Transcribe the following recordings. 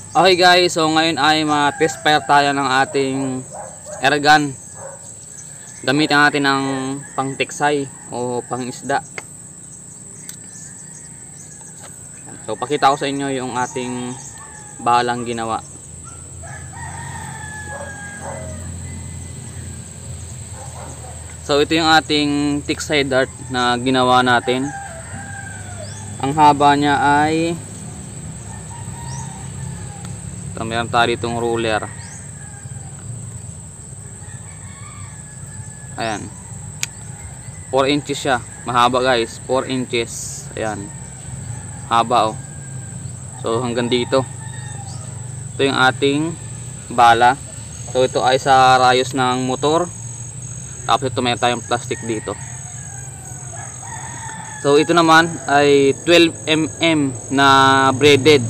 Okay guys, so ngayon ay ma-test fire tayo ng ating airgun. Gamitin natin ng pang tiksay o pang isda. So pakita ko sa inyo yung ating balang ginawa. So ito yung ating tiksay dart na ginawa natin. Ang haba niya ay meron tayo ditong ruler. Ayan, 4 inches siya, mahaba guys, 4 inches. Ayan, haba oh. So hanggang dito. Ito yung ating bala. So ito ay sa rayos ng motor. Tapos ito meron tayong plastic dito. So ito naman ay 12mm na braided.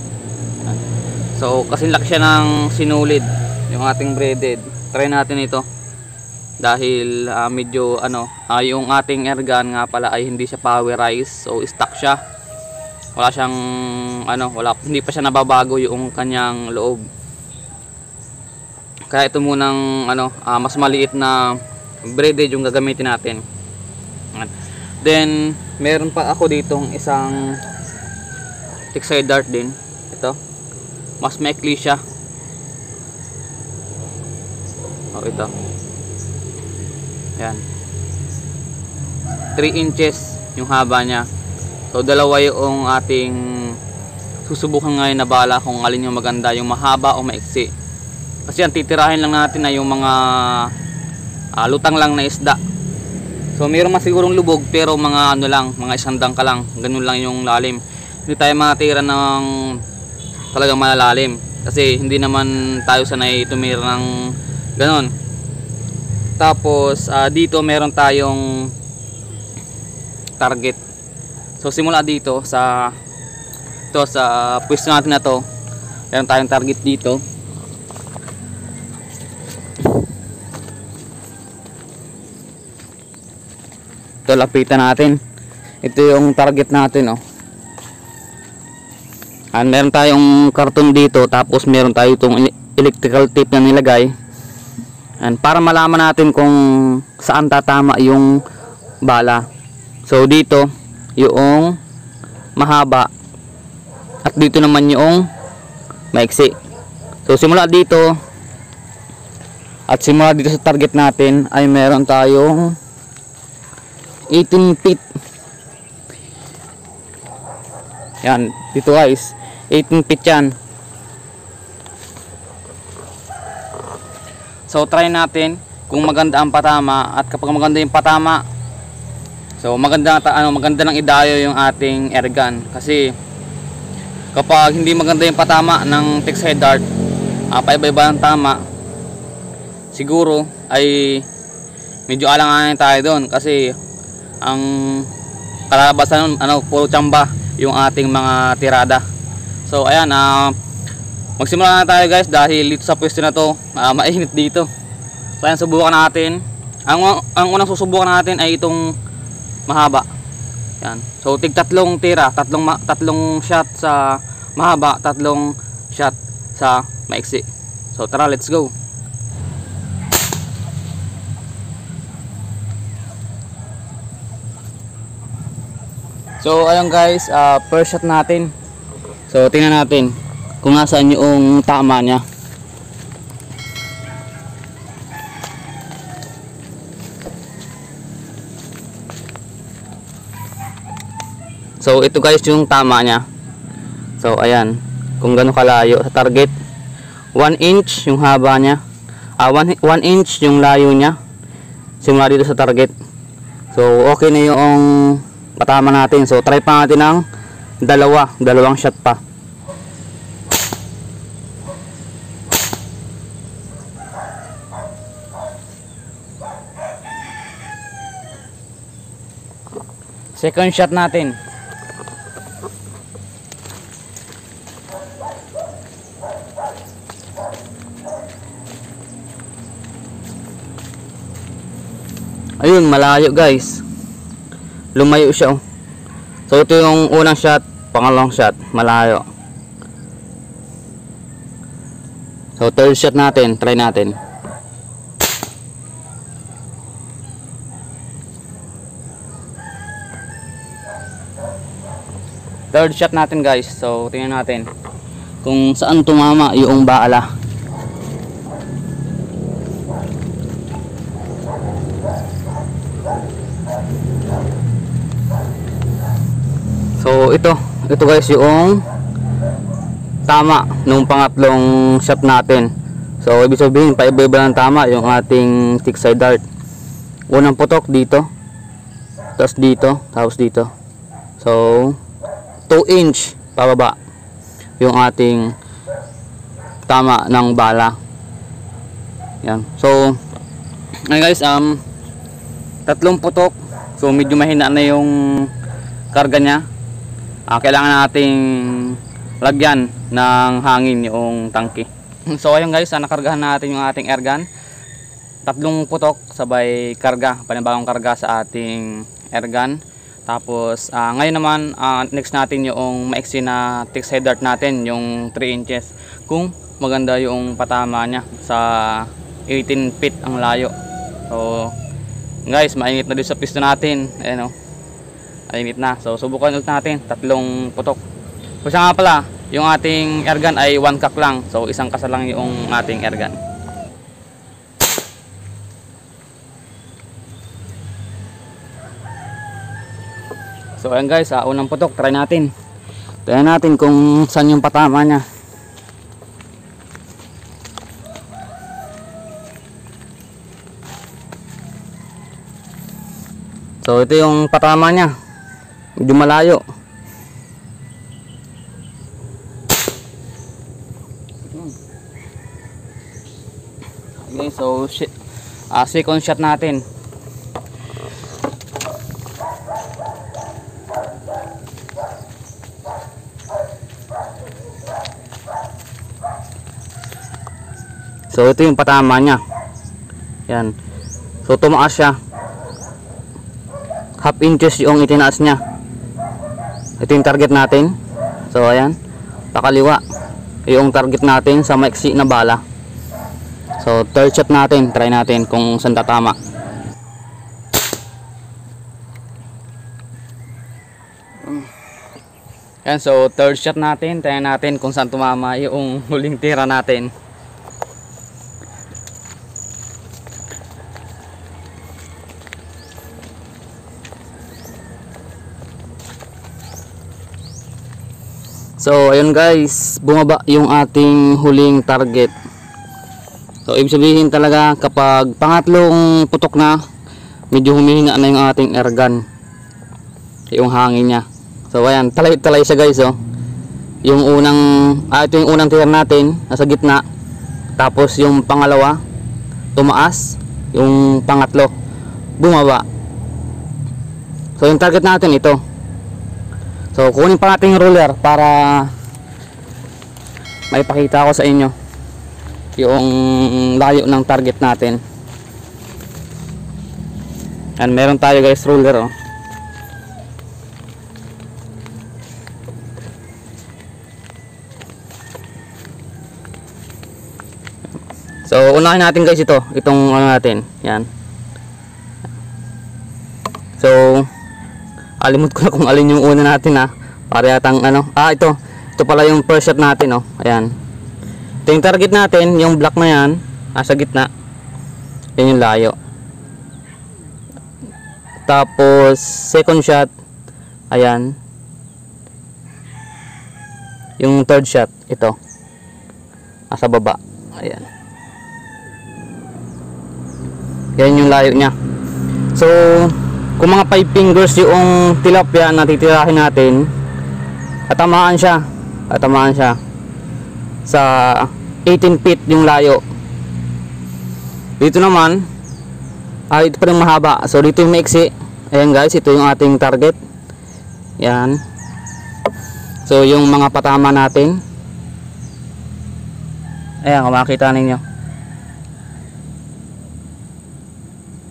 So kasi laki siya ng sinulid yung ating braided. Try natin ito dahil medyo yung ating airgun nga pala ay hindi siya powerized. So stock siya. Wala siyang hindi pa siya nababago yung kanyang loob. Kaya ito munang mas maliit na braided yung gagamitin natin. Then meron pa ako ditong isang tiksay dart din. Ito mas maikli siya. Ito. Yan. 3 inches yung haba niya. So dalawa yung ating susubukan ngayon na bala kung alin yung maganda, yung mahaba o maiksi. Kasi ang titirahin lang natin na yung mga lutang lang na isda. So mayroon man sigurong lubog pero mga mga isang dangka lang. Ganun lang yung lalim. Hindi tayo matira ng talagang malalalim kasi hindi naman tayo sanay tumira ng ganon. Tapos dito meron tayong target. So simula dito sa pwesto natin na to, meron tayong target dito. Ito, lapitan natin. Ito yung target natin, oh. Meron tayong karton dito, tapos meron tayo itong electrical tape na nilagay. Para malaman natin kung saan tatama yung bala. So dito yung mahaba at dito naman yung maiksi. So simula dito at simula dito sa target natin ay meron tayong 18 feet. Yan, dito guys, 18 feet yan. So try natin kung maganda ang patama, at kapag maganda yung patama, so maganda nang idayo yung ating airgun. Kasi kapag hindi maganda yung patama ng tiksay dart, paiba-iba ang tama, siguro ay medyo alanganin tayo doon kasi ang kalalabasan puro tsamba yung ating mga tirada. So ayan, magsimula na tayo guys dahil dito sa pwesto na to mainit dito. So ayan, subukan natin. Ang unang susubukan natin ay itong mahaba. Yan. So tig tatlong tira, tatlong shot sa mahaba, tatlong shot sa maiksi. So tara, let's go. So ayun guys, first shot natin. So tingnan natin kung nasaan yung tama niya. So ito guys yung tama niya. So ayan, kung gaano kalayo sa target. 1 inch yung haba niya. 1 inch yung layo niya simula dito sa target. So okay na yung patama natin. So try pa natin ng dalawang shot pa. Second shot natin. Ayun, malayo guys. Lumayo siya, oh. So ito yung unang shot, pangalawang shot, malayo. So third shot natin, try natin. Third shot natin guys. So tingnan natin kung saan tumama yung bala. So ito guys yung tama nung pangatlong shot natin. So ibig sabihin paiba-iba ng tama yung ating thick side dart. Unang putok dito, tapos dito. So 2 inch pababa yung ating tama ng bala. Yan. So ayun guys, tatlong putok. So medyo mahina na yung karga niya. Kailangan nating lagyan ng hangin yung tangke. So ayun guys, nakargahan natin yung ating airgun. Tatlong putok sabay karga, panibagong karga sa ating airgun. Tapos ngayon naman next natin yung maiksi na thick side dart natin, yung 3 inches. Kung maganda yung patama niya sa 18 feet ang layo. So guys, mainit na din sa piston natin. Ayan o, mainit na. So subukan ulit natin, tatlong putok. Kasi nga pala, yung ating airgun ay 1 cock lang. So isang kasa lang yung ating airgun. So ayan guys, unang putok, try natin. Tingnan natin kung saan yung patama niya. So ito yung patama niya. Medyo malayo. Okay, so second shot natin. So ito yung patama niya. Yan. So tumaas siya. Half inches yung itinaas niya. Ito yung target natin. So ayan, pakaliwa yung target natin sa maiksi na bala. So third shot natin, try natin kung saan tatama. Yan, so third shot natin, try natin kung saan tumama yung huling tira natin. So ayun guys, bumaba yung ating huling target. So ibig sabihin talaga kapag pangatlong putok na, medyo humihina na yung ating airgun, yung hangin niya. So ayan, talay siya guys oh. Yung unang ito yung unang tira natin, nasa gitna. Tapos yung pangalawa tumaas, yung pangatlo bumaba. So yung target natin ito. So kunin pa natin yung ruler para maipakita ko sa inyo yung layo ng target natin. And meron tayo guys ruler oh. So unahin natin guys itong ano natin, yan. So alimot ko na kung alin yung una natin para yatang ano, ito pala yung first shot natin oh. Ayan, ito yung target natin, yung black na yan sa gitna, yan yung layo. Tapos second shot, ayan, yung third shot ito sa baba, ayan, yan yung layo nya. So kung mga 5 fingers yung tilapia na titirahin natin, tatamaan siya sa 18 feet yung layo. Dito naman ito pa rin mahaba, so dito yung maiksi. Ayan guys, ito yung ating target, yan. So yung mga patama natin, ayan, kung makita ninyo,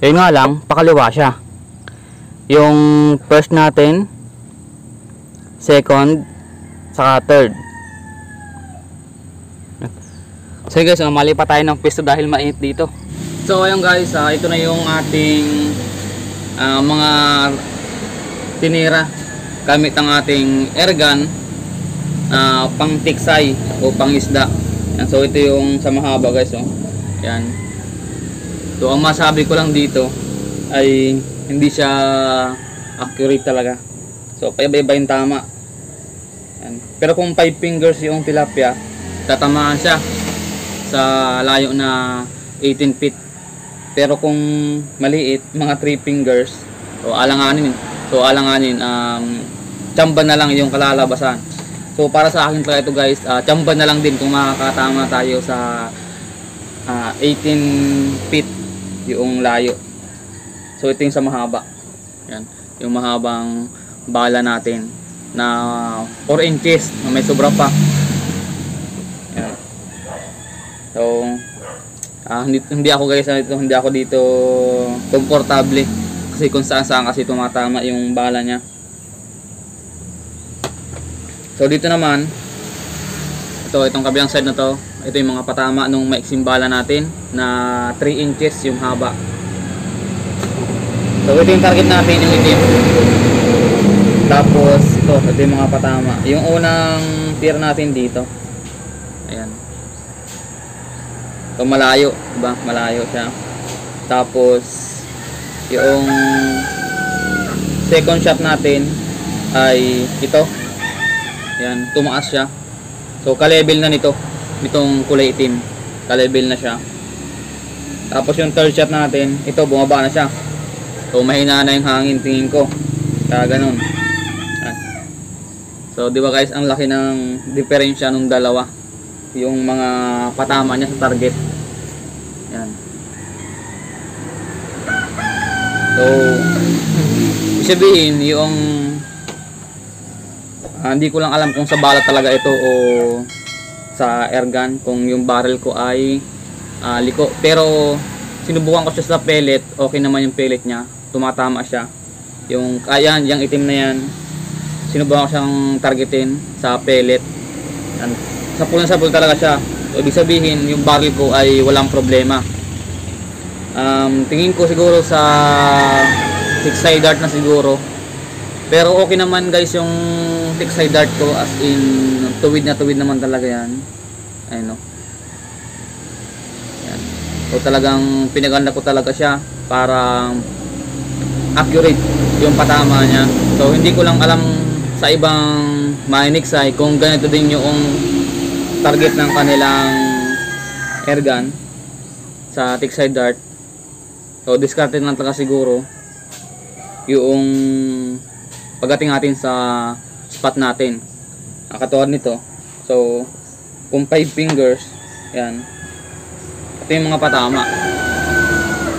yun nga lang, pakaliwa siya. Yung first natin, second, saka third. So guys, mali pa tayo ng pwesto dahil mainit dito. So ayun guys, ito na yung ating mga tinira gamit ang ating airgun pang tiksay o pang isda. Yan, so ito yung sa mahaba guys. Oh. Yan. So ang masabi ko lang dito ay hindi siya accurate talaga. So paiba-iba yung tama. Yan. Pero kung 5 fingers yung tilapia, tatamaan siya sa layo na 18 feet. Pero kung maliit, mga 3 fingers, so alanganin, tsamba na lang yung kalalabasan. So para sa akin pala ito guys, tsamba na lang din kung makakatama tayo sa 18 feet yung layo. So ito yung sa mahaba. Yan, yung mahabang bala natin na 4 inches, may sobra pa. Yan. So hindi ako guys, hindi ako dito komportable kasi kung saan kasi tumatama yung bala niya. So dito naman, itong kabilang side na to, ito yung mga patama nung maiksing bala natin na 3 inches yung haba. So ito yung target natin, yung itim. Tapos ito yung mga patama. Yung unang tier natin dito. Ayan. So malayo, diba? Malayo siya. Tapos yung second shot natin ay ito. Ayan, tumaas siya. So ka-level na nitong kulay itim. Ka-level na siya. Tapos yung third shot natin, ito bumaba na siya. So mahina na yung hangin tingin ko. Kaya ganun. Ayan. So di ba guys, ang laki ng diferensya nung dalawa. Yung mga patama niya sa target. Yan. So sabihin yung hindi ko lang alam kung sa bala talaga ito o sa airgun, kung yung barrel ko ay liko. Pero sinubukan ko siya sa pellet, okay naman yung pellet niya, tumatama siya. Yung ayan, yung itim na yan, sinubukan ko siyang targetin sa pellet. Yan. Sapul talaga siya. So, ibig sabihin yung barrel ko ay walang problema. Tingin ko siguro sa 6-side dart na siguro. Pero okay naman guys yung 6-side dart ko, as in tuwid na tuwid naman talaga yan. Ayun no. Yan. So talagang pinaganda ko talaga siya para accurate yung patama niya. So hindi ko lang alam sa ibang maniniksay kung ganito din yung target ng kanilang airgun sa 6-side dart. So discarded lang talaga siguro yung pagdating natin sa spot natin. Katulad nito. So kung 5 fingers, yan, ito yung mga patama.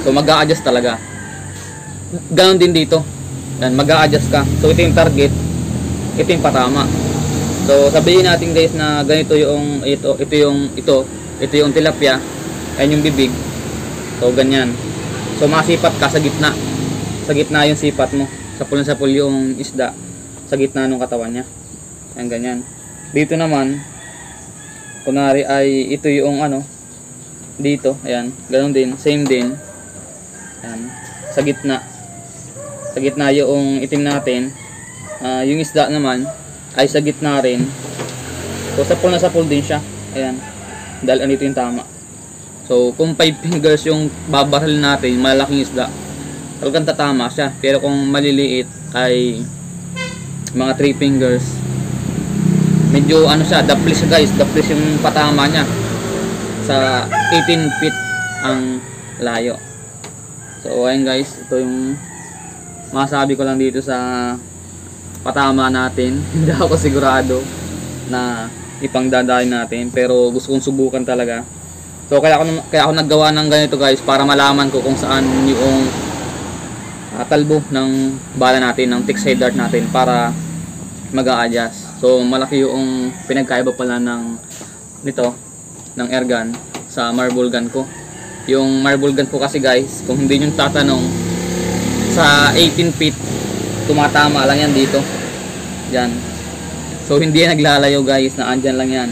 So mag-a-adjust talaga. Ganon din dito. Yan, mag-a-adjust ka. So ito yung target, ito yung patama. So sabihin natin guys na ganito yung ito yung tilapia, ayan yung bibig. So ganyan. So masipat ka sa gitna. Sa gitna yung sipat mo. Sapul yung isda sa gitna ng katawan niya. Ayan ganyan. Dito naman kunwari ay ito yung dito, ayan, ganoon din, same din. Ayan, sa gitna. Sa gitna yung itim natin. Yung isda naman ay sa gitna rin. So sapul din siya. Ayan. Dahil andito yung tama. So kung 5 fingers yung babaril natin, malaking isda, talagang tatama siya. Pero kung maliliit ay mga 3 fingers, medyo siya, daplis siya guys. Daplis yung patama niya. Sa 18 feet ang layo. So ayun guys, ito yung masabi ko lang dito sa patama natin. Hindi ako sigurado na ipangdadahin natin, pero gusto kong subukan talaga. So kaya ako naggawa ng ganito guys, para malaman ko kung saan yung talbo ng bala natin, ng 6-side dart natin, para mag-a-adjust. So malaki yung pinagkaiba pala nito ng airgun sa marble gun ko. Yung marble gun ko kasi guys, kung hindi nyo tatanong, sa 18 feet tumatama lang yan dito. Yan. So hindi yan naglalayo guys, na andyan lang yan.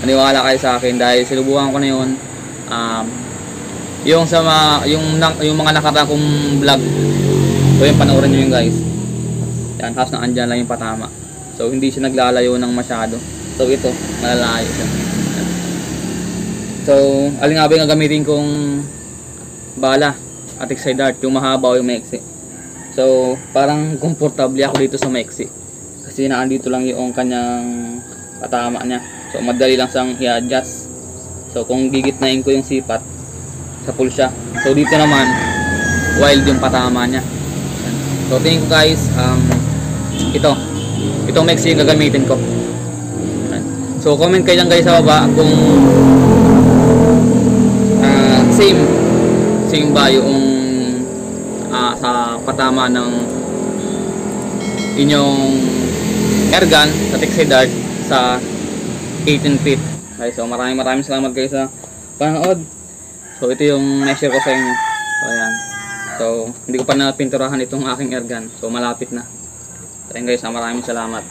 maniwala kayo sa akin dahil sinubukan ko na yun. Yung yung mga nakaraan kong vlog, so yung panoorin nyo yun guys. Yan, halos na andyan lang yung patama. So hindi siya naglalayo ng masyado. So ito, malalayo siya. So alin nga ba yung gagamitin kong bala at side dart, yung mahaba o yung maiksi? So parang komportable ako dito sa maiksi kasi naandito lang yung kanyang patama niya. So madali lang siyang i-adjust. So kung gigitnain ko yung sipat, sa full siya. So dito naman wild yung patama niya. So tingin ko guys, itong maiksi yung gagamitin ko. So comment kayo lang guys sa baba kung same ba yung sa patama ng inyong airgun sa Texas Dart sa 18 feet. Okay, so maraming salamat guys sa panood. So ito yung measure ko sa inyo. So ayan. So hindi ko pa napinturahan itong aking airgun. So malapit na. So ayan guys, maraming salamat.